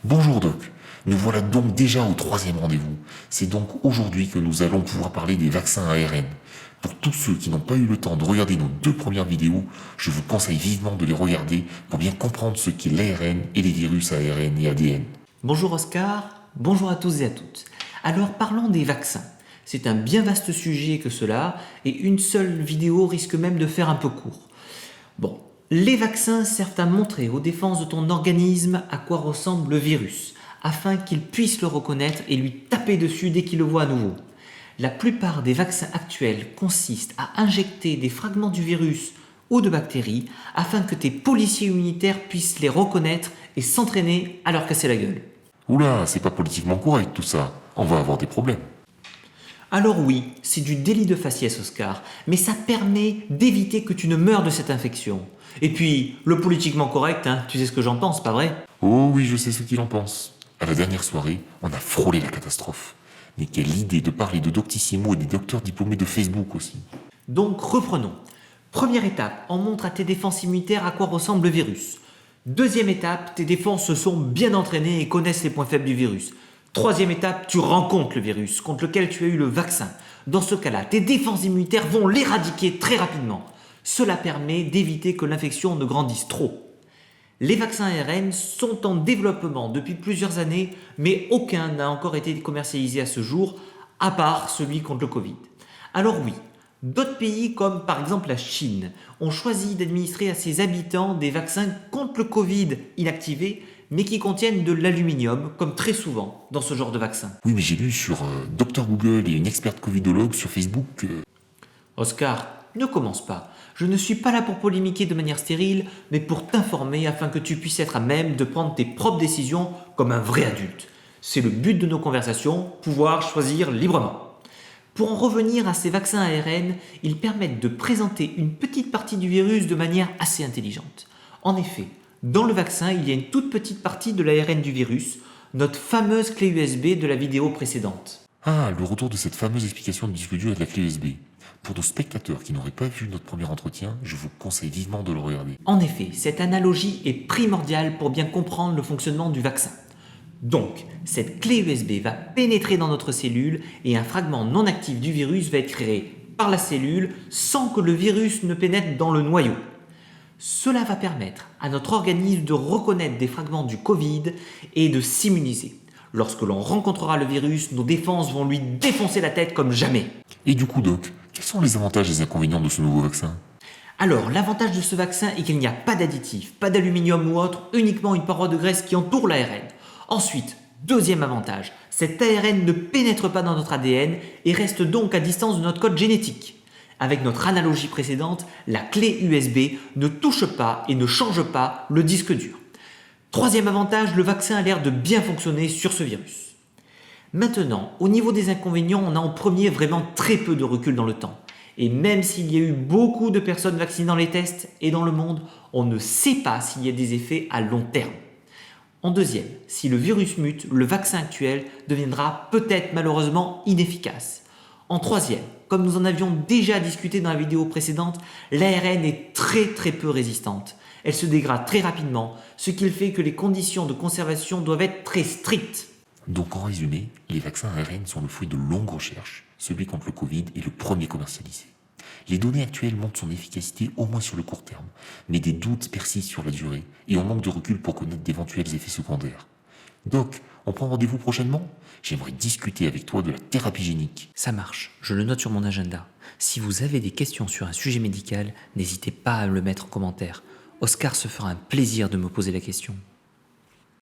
Bonjour Doc, nous voilà donc déjà au troisième rendez-vous. C'est donc aujourd'hui que nous allons pouvoir parler des vaccins ARN. Pour tous ceux qui n'ont pas eu le temps de regarder nos deux premières vidéos, je vous conseille vivement de les regarder pour bien comprendre ce qu'est l'ARN et les virus ARN et ADN. Bonjour Oscar, bonjour à tous et à toutes. Alors parlons des vaccins. C'est un bien vaste sujet que cela, et une seule vidéo risque même de faire un peu court. Bon, les vaccins servent à montrer aux défenses de ton organisme à quoi ressemble le virus, afin qu'il puisse le reconnaître et lui taper dessus dès qu'il le voit à nouveau. La plupart des vaccins actuels consistent à injecter des fragments du virus ou de bactéries afin que tes policiers immunitaires puissent les reconnaître et s'entraîner à leur casser la gueule. Oula, c'est pas politiquement correct tout ça. On va avoir des problèmes. Alors oui, c'est du délit de faciès, Oscar, mais ça permet d'éviter que tu ne meurs de cette infection. Et puis, le politiquement correct, tu sais ce que j'en pense, pas vrai? Oh oui, je sais ce qu'il en pense. À la dernière soirée, on a frôlé la catastrophe. Mais quelle idée de parler de Doctissimo et des docteurs diplômés de Facebook aussi. Donc reprenons. Première étape, on montre à tes défenses immunitaires à quoi ressemble le virus. Deuxième étape, tes défenses se sont bien entraînées et connaissent les points faibles du virus. Troisième étape, tu rencontres le virus contre lequel tu as eu le vaccin. Dans ce cas-là, tes défenses immunitaires vont l'éradiquer très rapidement. Cela permet d'éviter que l'infection ne grandisse trop. Les vaccins ARN sont en développement depuis plusieurs années, mais aucun n'a encore été commercialisé à ce jour, à part celui contre le Covid. Alors oui, d'autres pays comme par exemple la Chine ont choisi d'administrer à ses habitants des vaccins contre le Covid inactivés, mais qui contiennent de l'aluminium, comme très souvent dans ce genre de vaccin. Oui, mais j'ai lu sur Dr Google et une experte covidologue sur Facebook que... Oscar, ne commence pas. Je ne suis pas là pour polémiquer de manière stérile, mais pour t'informer afin que tu puisses être à même de prendre tes propres décisions comme un vrai adulte. C'est le but de nos conversations, pouvoir choisir librement. Pour en revenir à ces vaccins ARN, ils permettent de présenter une petite partie du virus de manière assez intelligente. En effet, dans le vaccin, il y a une toute petite partie de l'ARN du virus, notre fameuse clé USB de la vidéo précédente. Ah, le retour de cette fameuse explication du disque dur et de la clé USB. Pour nos spectateurs qui n'auraient pas vu notre premier entretien, je vous conseille vivement de le regarder. En effet, cette analogie est primordiale pour bien comprendre le fonctionnement du vaccin. Donc, cette clé USB va pénétrer dans notre cellule et un fragment non actif du virus va être créé par la cellule sans que le virus ne pénètre dans le noyau. Cela va permettre à notre organisme de reconnaître des fragments du Covid et de s'immuniser. Lorsque l'on rencontrera le virus, nos défenses vont lui défoncer la tête comme jamais. Et du coup, Doc, quels sont les avantages et les inconvénients de ce nouveau vaccin? Alors, l'avantage de ce vaccin est qu'il n'y a pas d'additif, pas d'aluminium ou autre, uniquement une paroi de graisse qui entoure l'ARN. Ensuite, deuxième avantage, cet ARN ne pénètre pas dans notre ADN et reste donc à distance de notre code génétique. Avec notre analogie précédente, la clé USB ne touche pas et ne change pas le disque dur. Troisième avantage, le vaccin a l'air de bien fonctionner sur ce virus. Maintenant, au niveau des inconvénients, on a en premier vraiment très peu de recul dans le temps. Et même s'il y a eu beaucoup de personnes vaccinées dans les tests et dans le monde, on ne sait pas s'il y a des effets à long terme. En deuxième, si le virus mute, le vaccin actuel deviendra peut-être malheureusement inefficace. En troisième, comme nous en avions déjà discuté dans la vidéo précédente, l'ARN est très peu résistante. Elle se dégrade très rapidement, ce qui fait que les conditions de conservation doivent être très strictes. Donc en résumé, les vaccins ARN sont le fruit de longues recherches. Celui contre le Covid est le premier commercialisé. Les données actuelles montrent son efficacité au moins sur le court terme, mais des doutes persistent sur la durée et on manque de recul pour connaître d'éventuels effets secondaires. Doc, on prend rendez-vous prochainement? J'aimerais discuter avec toi de la thérapie génique. Ça marche, je le note sur mon agenda. Si vous avez des questions sur un sujet médical, n'hésitez pas à me le mettre en commentaire. Oscar se fera un plaisir de me poser la question.